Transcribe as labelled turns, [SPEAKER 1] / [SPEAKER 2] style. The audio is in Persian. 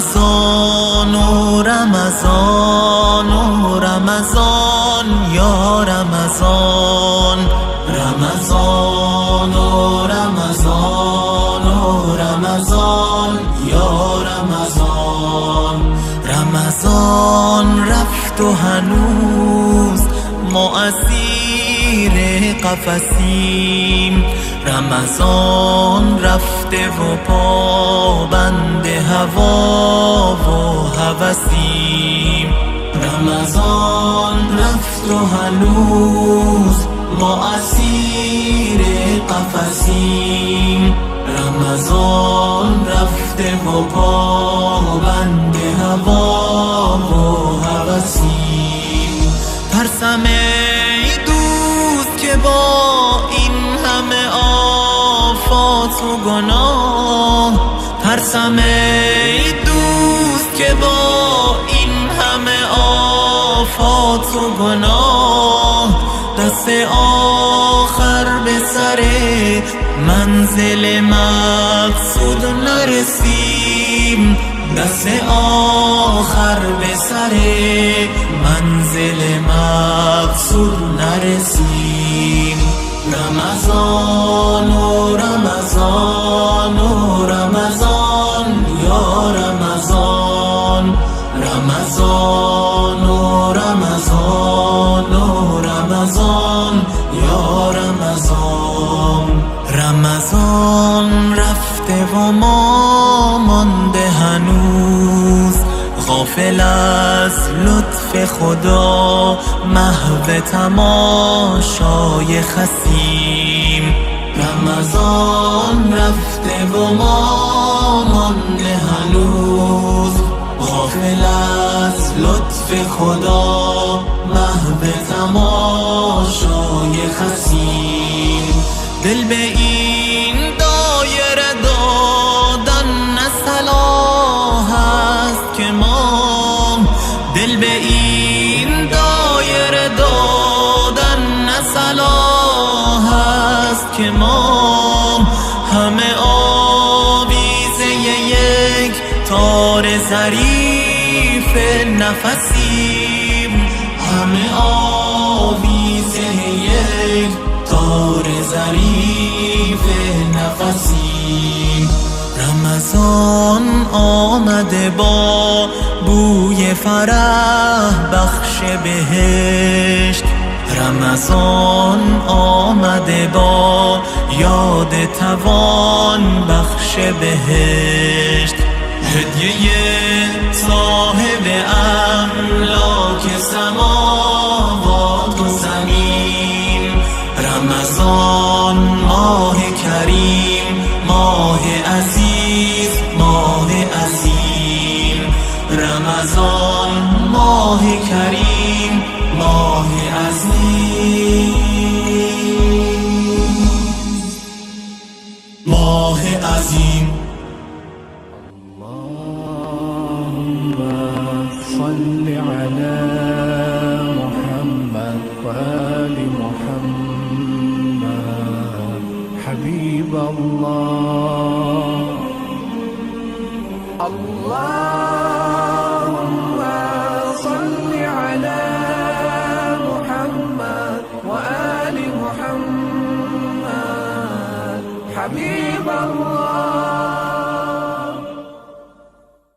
[SPEAKER 1] رمضان و رمضان و رمضان یا رمضان، رمضان و رمضان و رمضان یا رمضان. رمضان رفت و هنوز ما اسیر قفسیم، رمضان رفته و پابند هوا و هوسیم. رمضان رفت و هنوز ما اسیر قفسیم، رمضان رفته و پابند هوا و هوسیم. ترسم ای دوست که با این همه آفات و گناه، ترسم ای دوست که با این همه آفات و گناه، دست آخر به سر منزل مقصود نرسیم، دست آخر به سر منزل مقصود نرسیم. رمضان و رمضان و رمضان یا رمضان، رمضان و رمضان و رمضان یا رمضان. رمضان رفته و ما مانده هنوز، غافل از لطف خدا محو تماشای خسیم. رمضان رفته و ما مانده هنوز، غافل از لطف خدا محو تماشای خسیم. دل به این دایره دادن نه صلاح است که ما، دل به این دایره دادن نه صلاح است که ما، همه آویزه یک تار ظریف نفسیم، همه آویزه یک تار ظریف نفسیم. رمضان آمده با بوی فرح بخش بهشت، رمضان آمده با یاد توان بخش بهشت. هدیه صاحب املاک سماوات و زمین، رمضان ماه کریم، ماه عزیز، ماه عظیم. رمضان ماه کریم، ماه عظیم، ماه عظیم.
[SPEAKER 2] صل على محمد وآل محمد حبيب الله. اللهم صل على محمد وآل محمد حبيب الله.